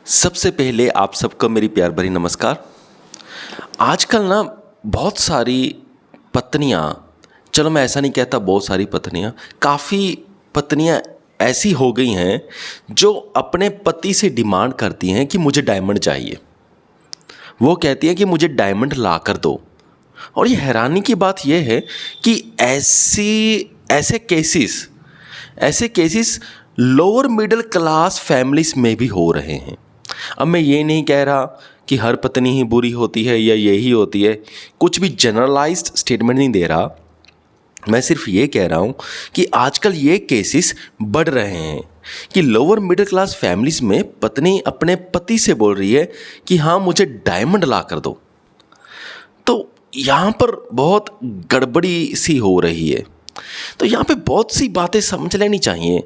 सबसे पहले आप सबको मेरी प्यार भरी नमस्कार। आजकल ना बहुत सारी पत्नियाँ, चलो मैं ऐसा नहीं कहता बहुत सारी पत्नियाँ, काफ़ी पत्नियाँ ऐसी हो गई हैं जो अपने पति से डिमांड करती हैं कि मुझे डायमंड चाहिए। वो कहती हैं कि मुझे डायमंड ला कर दो। और ये हैरानी की बात यह है कि ऐसे cases lower middle class families में भी हो रहे हैं। अब मैं ये नहीं कह रहा कि हर पत्नी ही बुरी होती है या यही होती है, कुछ भी जनरलाइज्ड स्टेटमेंट नहीं दे रहा। मैं सिर्फ ये कह रहा हूँ कि आजकल ये केसेस बढ़ रहे हैं कि लोअर मिडिल क्लास फैमिलीज में पत्नी अपने पति से बोल रही है कि हाँ मुझे डायमंड ला कर दो। तो यहाँ पर बहुत गड़बड़ी सी हो रही है। तो यहाँ पे बहुत सी बातें समझ लेनी चाहिए।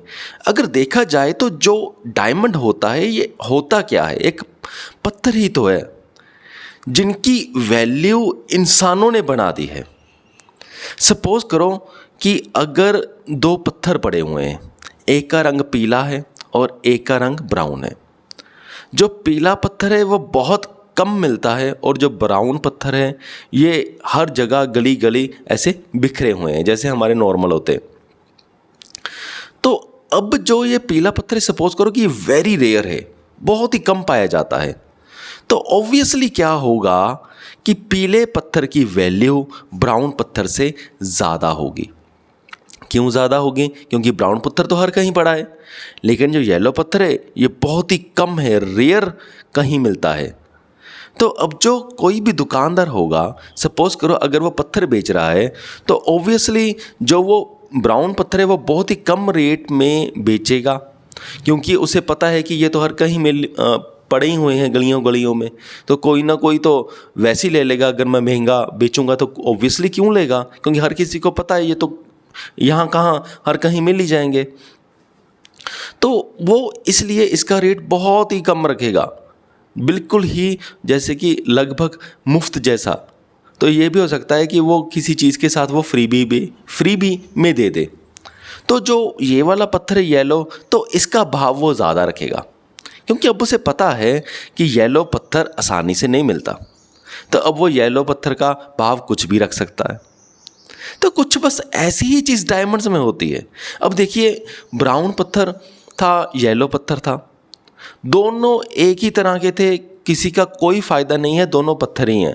अगर देखा जाए तो जो डायमंड होता है ये होता क्या है, एक पत्थर ही तो है जिनकी वैल्यू इंसानों ने बना दी है। सपोज करो कि अगर दो पत्थर पड़े हुए हैं, एक का रंग पीला है और एक का रंग ब्राउन है। जो पीला पत्थर है वो बहुत कम मिलता है और जो ब्राउन पत्थर है ये हर जगह गली गली ऐसे बिखरे हुए हैं जैसे हमारे नॉर्मल होते हैं। तो अब जो ये पीला पत्थर है, सपोज करो कि ये वेरी रेयर है, बहुत ही कम पाया जाता है। तो ऑब्वियसली क्या होगा कि पीले पत्थर की वैल्यू ब्राउन पत्थर से ज़्यादा होगी। क्यों ज़्यादा होगी? क्योंकि ब्राउन पत्थर तो हर कहीं पड़ा है, लेकिन जो येलो पत्थर है ये बहुत ही कम है, रेयर कहीं मिलता है। तो अब जो कोई भी दुकानदार होगा, सपोज करो अगर वो पत्थर बेच रहा है तो ऑब्वियसली जो वो ब्राउन पत्थर है वो बहुत ही कम रेट में बेचेगा, क्योंकि उसे पता है कि ये तो हर कहीं पड़े ही हुए हैं गलियों गलियों में, तो कोई ना कोई तो वैसे ही ले लेगा। अगर मैं महंगा बेचूंगा तो ऑब्वियसली क्यों लेगा, क्योंकि हर किसी को पता है ये तो यहाँ कहाँ हर कहीं मिल ही जाएंगे। तो वो इसलिए इसका रेट बहुत ही कम रखेगा, बिल्कुल ही जैसे कि लगभग मुफ्त जैसा। तो ये भी हो सकता है कि वो किसी चीज़ के साथ वो फ्रीबी में दे दे। तो जो ये वाला पत्थर है येलो, तो इसका भाव वो ज़्यादा रखेगा, क्योंकि अब उसे पता है कि येलो पत्थर आसानी से नहीं मिलता। तो अब वो येलो पत्थर का भाव कुछ भी रख सकता है। तो कुछ बस ऐसी ही चीज़ डायमंड्स में होती है। अब देखिए, ब्राउन पत्थर था, येलो पत्थर था, दोनों एक ही तरह के थे, किसी का कोई फ़ायदा नहीं है, दोनों पत्थर ही हैं।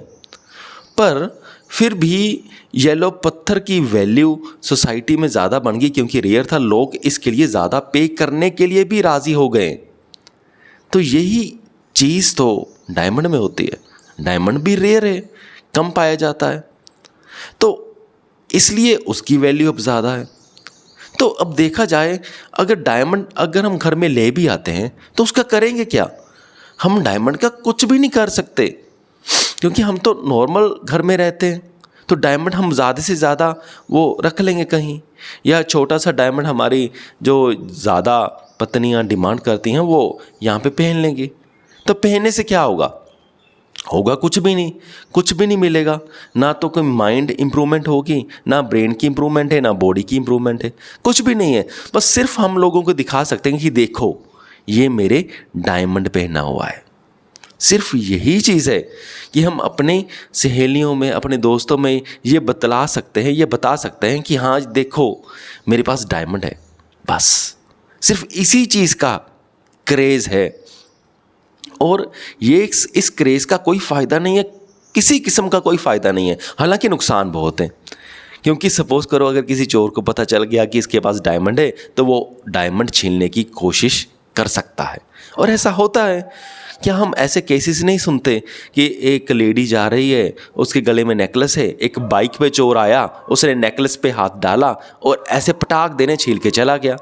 पर फिर भी येलो पत्थर की वैल्यू सोसाइटी में ज़्यादा बन गई, क्योंकि रेयर था, लोग इसके लिए ज़्यादा पे करने के लिए भी राज़ी हो गए। तो यही चीज़ तो डायमंड में होती है। डायमंड भी रेयर है, कम पाया जाता है, तो इसलिए उसकी वैल्यू अब ज़्यादा है। तो अब देखा जाए, अगर डायमंड अगर हम घर में ले भी आते हैं तो उसका करेंगे क्या? हम डायमंड का कुछ भी नहीं कर सकते, क्योंकि हम तो नॉर्मल घर में रहते हैं। तो डायमंड हम ज़्यादा से ज़्यादा वो रख लेंगे कहीं, या छोटा सा डायमंड हमारी जो ज़्यादा पत्नियां डिमांड करती हैं वो यहाँ पे पहन लेंगी। तो पहनने से क्या होगा? कुछ भी नहीं मिलेगा। ना तो कोई माइंड इम्प्रूवमेंट होगी, ना ब्रेन की इम्प्रूवमेंट है, ना बॉडी की इम्प्रूवमेंट है, कुछ भी नहीं है। बस सिर्फ हम लोगों को दिखा सकते हैं कि देखो ये मेरे डायमंड पहना हुआ है। सिर्फ यही चीज़ है कि हम अपने सहेलियों में, अपने दोस्तों में ये बता सकते हैं कि हाँ देखो मेरे पास डायमंड है। बस सिर्फ इसी चीज़ का क्रेज़ है, और ये इस क्रेज़ का कोई फ़ायदा नहीं है, किसी किस्म का कोई फ़ायदा नहीं है। हालांकि नुकसान बहुत है, क्योंकि सपोज़ करो अगर किसी चोर को पता चल गया कि इसके पास डायमंड है तो वो डायमंड छीनने की कोशिश कर सकता है। और ऐसा होता है। क्या हम ऐसे केसेस नहीं सुनते कि एक लेडी जा रही है, उसके गले में नेकलेस है, एक बाइक पे चोर आया, उसने नेकलेस पे हाथ डाला और ऐसे पटाख देने छील के चला गया।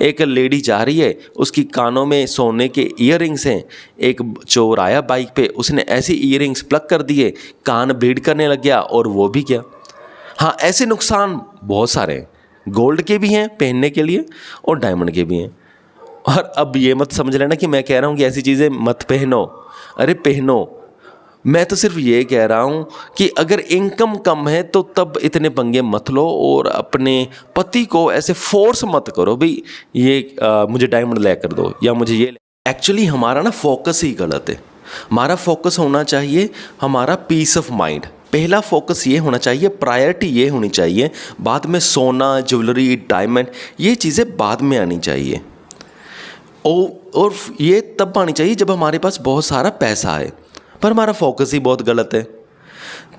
एक लेडी जा रही है, उसकी कानों में सोने के ईयररिंग्स हैं, एक चोर आया बाइक पे, उसने ऐसी ईयररिंग्स प्लग कर दिए, कान ब्लीड करने लग गया और वो भी गया। हाँ, ऐसे नुकसान बहुत सारे हैं, गोल्ड के भी हैं पहनने के लिए और डायमंड के भी हैं। और अब ये मत समझ लेना कि मैं कह रहा हूँ कि ऐसी चीज़ें मत पहनो। अरे पहनो, मैं तो सिर्फ ये कह रहा हूँ कि अगर इनकम कम है तो तब इतने पंगे मत लो, और अपने पति को ऐसे फोर्स मत करो भाई ये मुझे डायमंड ला कर दो या मुझे ये एक्चुअली हमारा ना फोकस ही गलत है। हमारा फोकस होना चाहिए हमारा पीस ऑफ माइंड। पहला फोकस ये होना चाहिए, प्रायोरिटी ये होनी चाहिए। बाद में सोना, ज्वेलरी, डायमंड, ये चीज़ें बाद में आनी चाहिए। और ये तब आनी चाहिए जब हमारे पास बहुत सारा पैसा है, पर हमारा फोकस ही बहुत गलत है।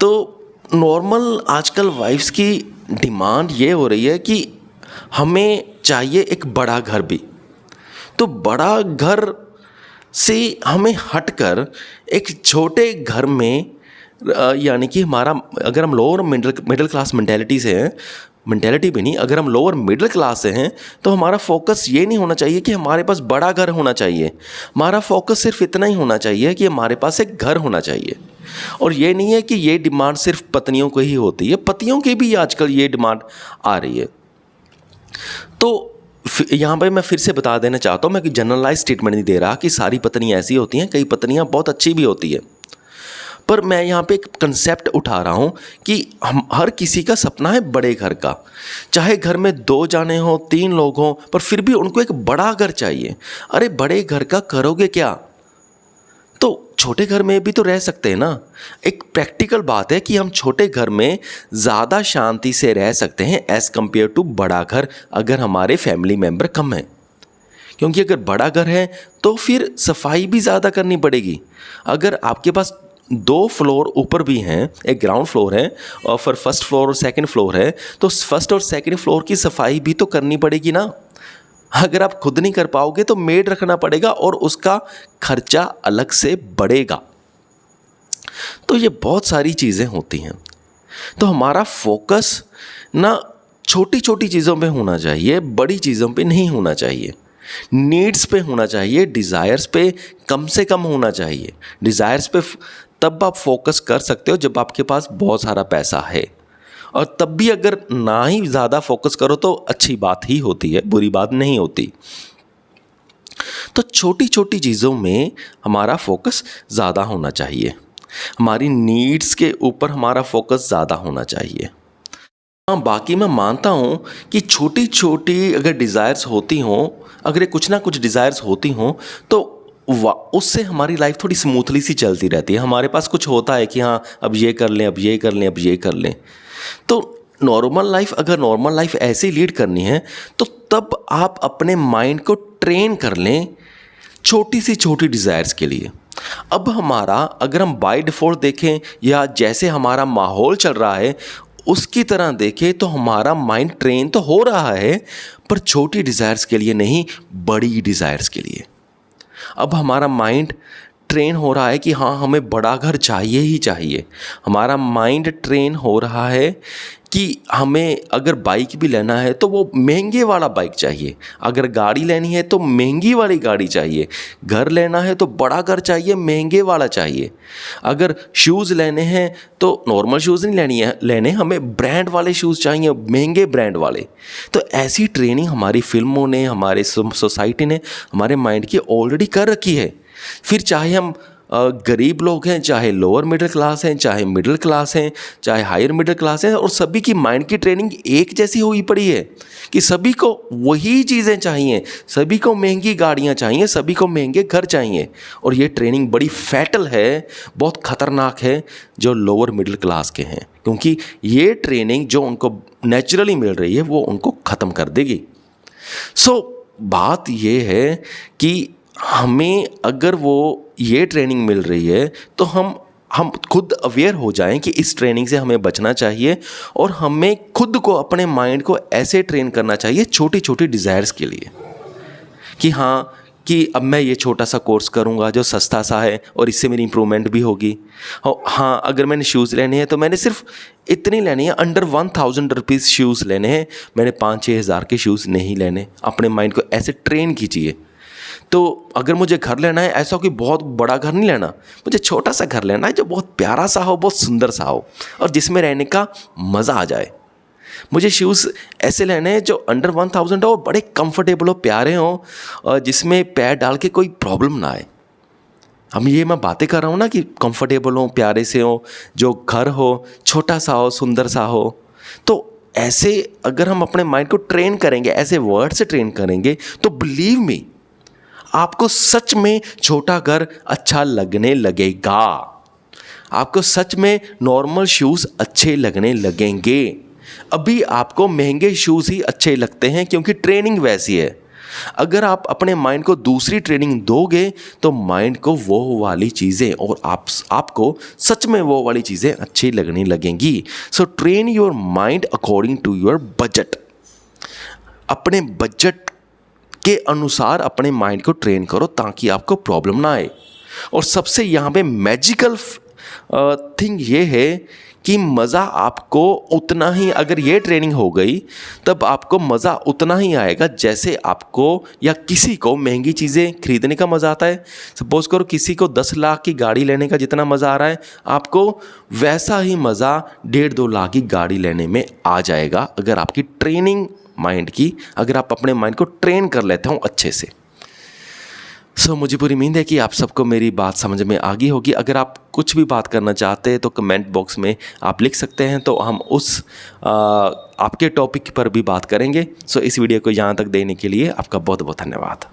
तो नॉर्मल आजकल वाइफ्स की डिमांड ये हो रही है कि हमें चाहिए एक बड़ा घर भी। तो बड़ा घर से हमें हटकर एक छोटे घर में यानी कि हमारा, अगर हम लोअर मिडिल क्लास मेंटेलिटी से हैं, मेंटेलिटी भी नहीं, अगर हम लोअर मिडिल क्लास से हैं तो हमारा फोकस ये नहीं होना चाहिए कि हमारे पास बड़ा घर होना चाहिए। हमारा फोकस सिर्फ इतना ही होना चाहिए कि हमारे पास एक घर होना चाहिए। और ये नहीं है कि ये डिमांड सिर्फ पत्नियों को ही होती है, पतियों की भी आजकल ये डिमांड आ रही है। तो यहाँ पर मैं फिर से बता देना चाहता हूँ, मैं कोई जनरलाइज स्टेटमेंट नहीं दे रहा कि सारी पत्नियाँ ऐसी होती हैं, कई पत्नियाँ बहुत अच्छी भी होती है। पर मैं यहाँ पे एक कंसेप्ट उठा रहा हूँ कि हम हर किसी का सपना है बड़े घर का। चाहे घर में 2 जाने हों, 3 लोग हों, पर फिर भी उनको एक बड़ा घर चाहिए। अरे बड़े घर का करोगे क्या? तो छोटे घर में भी तो रह सकते हैं ना। एक प्रैक्टिकल बात है कि हम छोटे घर में ज़्यादा शांति से रह सकते हैं एज़ कम्पेयर टू बड़ा घर, अगर हमारे फैमिली मेम्बर कम हैं। क्योंकि अगर बड़ा घर है तो फिर सफाई भी ज़्यादा करनी पड़ेगी। अगर आपके पास 2 फ्लोर ऊपर भी हैं, एक ग्राउंड फ्लोर है और फिर फर्स्ट फ्लोर और सेकंड फ्लोर है, तो फर्स्ट और सेकंड फ्लोर की सफाई भी तो करनी पड़ेगी ना। अगर आप खुद नहीं कर पाओगे तो मेड रखना पड़ेगा और उसका खर्चा अलग से बढ़ेगा। तो ये बहुत सारी चीज़ें होती हैं। तो हमारा फोकस ना छोटी छोटी चीज़ों पे होना चाहिए, बड़ी चीज़ों पे नहीं होना चाहिए। नीड्स पे होना चाहिए, डिज़ायर्स पे कम से कम होना चाहिए। डिज़ायर्स पे तब आप फोकस कर सकते हो जब आपके पास बहुत सारा पैसा है, और तब भी अगर ना ही ज़्यादा फोकस करो तो अच्छी बात ही होती है, बुरी बात नहीं होती। तो छोटी छोटी चीज़ों में हमारा फोकस ज़्यादा होना चाहिए, हमारी नीड्स के ऊपर हमारा फोकस ज़्यादा होना चाहिए। हाँ, बाकी मैं मानता हूँ कि छोटी छोटी अगर डिज़ायर्स होती हों, अगर कुछ ना कुछ डिज़ायर्स होती हों, तो उससे हमारी लाइफ थोड़ी स्मूथली सी चलती रहती है। हमारे पास कुछ होता है कि हाँ अब ये कर लें, अब ये कर लें, अब ये कर लें। तो अगर नॉर्मल लाइफ ऐसे ही लीड करनी है तो तब आप अपने माइंड को ट्रेन कर लें छोटी सी छोटी डिज़ायर्स के लिए। अब हमारा, अगर हम बाय डिफ़ॉल्ट देखें या जैसे हमारा माहौल चल रहा है उसकी तरह देखें, तो हमारा माइंड ट्रेन तो हो रहा है, पर छोटी डिज़ायर्स के लिए नहीं, बड़ी डिज़ायर्स के लिए। अब हमारा माइंड ट्रेन हो रहा है कि हाँ हमें बड़ा घर चाहिए ही चाहिए। हमारा माइंड ट्रेन हो रहा है कि हमें अगर बाइक भी लेना है तो वो महंगे वाला बाइक चाहिए, अगर गाड़ी लेनी है तो महंगी वाली गाड़ी चाहिए, घर लेना है तो बड़ा घर चाहिए, महंगे वाला चाहिए। अगर शूज़ लेने हैं तो नॉर्मल शूज़ नहीं लेने, हमें ब्रांड वाले शूज़ चाहिए, महंगे ब्रांड वाले। तो ऐसी ट्रेनिंग हमारी फिल्मों ने, हमारे सोसाइटी ने हमारे माइंड की ऑलरेडी कर रखी है। फिर चाहे हम गरीब लोग हैं, चाहे लोअर मिडिल क्लास हैं, चाहे मिडिल क्लास हैं, चाहे हायर मिडिल क्लास हैं, और सभी की माइंड की ट्रेनिंग एक जैसी हुई पड़ी है कि सभी को वही चीज़ें चाहिए, सभी को महंगी गाड़ियाँ चाहिए, सभी को महंगे घर चाहिए। और ये ट्रेनिंग बड़ी फैटल है, बहुत ख़तरनाक है जो लोअर मिडिल क्लास के हैं, क्योंकि ये ट्रेनिंग जो उनको नेचुरली मिल रही है वो उनको ख़त्म कर देगी। बात ये है कि हमें अगर वो ये ट्रेनिंग मिल रही है तो हम खुद अवेयर हो जाएं कि इस ट्रेनिंग से हमें बचना चाहिए, और हमें खुद को, अपने माइंड को ऐसे ट्रेन करना चाहिए छोटी छोटी डिज़ायर्स के लिए कि हाँ, कि अब मैं ये छोटा सा कोर्स करूँगा जो सस्ता सा है और इससे मेरी इंप्रूवमेंट भी होगी। हाँ, अगर मैंने शूज़ लेने हैं तो मैंने सिर्फ इतनी लेनी है, अंडर 1000 रुपीज़ शूज़ लेने हैं, मैंने 5-6 हज़ार के शूज़ नहीं लेने। अपने माइंड को ऐसे ट्रेन कीजिए। तो अगर मुझे घर लेना है, ऐसा कोई बहुत बड़ा घर नहीं लेना, मुझे छोटा सा घर लेना है जो बहुत प्यारा सा हो, बहुत सुंदर सा हो, और जिसमें रहने का मज़ा आ जाए। मुझे शूज़ ऐसे लेने हैं जो अंडर 1000 हो और बड़े कंफर्टेबल हो, प्यारे हों, और जिसमें पैर डाल के कोई प्रॉब्लम ना आए। हम ये मैं बातें कर रहा हूँ ना कि कंफर्टेबल हो, प्यारे से हो, जो घर हो छोटा सा हो, सुंदर सा हो। तो ऐसे अगर हम अपने माइंड को ट्रेन करेंगे, ऐसे वर्ड से ट्रेन करेंगे, तो बिलीव मी आपको सच में छोटा घर अच्छा लगने लगेगा। आपको सच में नॉर्मल शूज़ अच्छे लगने लगेंगे। अभी आपको महंगे शूज़ ही अच्छे लगते हैं क्योंकि ट्रेनिंग वैसी है। अगर आप अपने माइंड को दूसरी ट्रेनिंग दोगे तो माइंड को वो वाली चीज़ें और आपको सच में वो वाली चीज़ें अच्छी लगने लगेंगी। So train your mind according to your budget. अपने बजट के अनुसार अपने माइंड को ट्रेन करो ताकि आपको प्रॉब्लम ना आए। और सबसे यहाँ पे मैजिकल थिंग ये है कि मज़ा आपको उतना ही, अगर ये ट्रेनिंग हो गई तब आपको मज़ा उतना ही आएगा जैसे आपको या किसी को महंगी चीज़ें खरीदने का मज़ा आता है। सपोज़ करो किसी को 10 लाख की गाड़ी लेने का जितना मज़ा आ रहा है, आपको वैसा ही मज़ा 1.5-2 लाख की गाड़ी लेने में आ जाएगा अगर आपकी ट्रेनिंग माइंड की, अगर आप अपने माइंड को ट्रेन कर लेते हो अच्छे से। मुझे पूरी उम्मीद है कि आप सबको मेरी बात समझ में आ गई होगी। अगर आप कुछ भी बात करना चाहते हैं तो कमेंट बॉक्स में आप लिख सकते हैं, तो हम उस आपके टॉपिक पर भी बात करेंगे। इस वीडियो को यहाँ तक देने के लिए आपका बहुत बहुत धन्यवाद।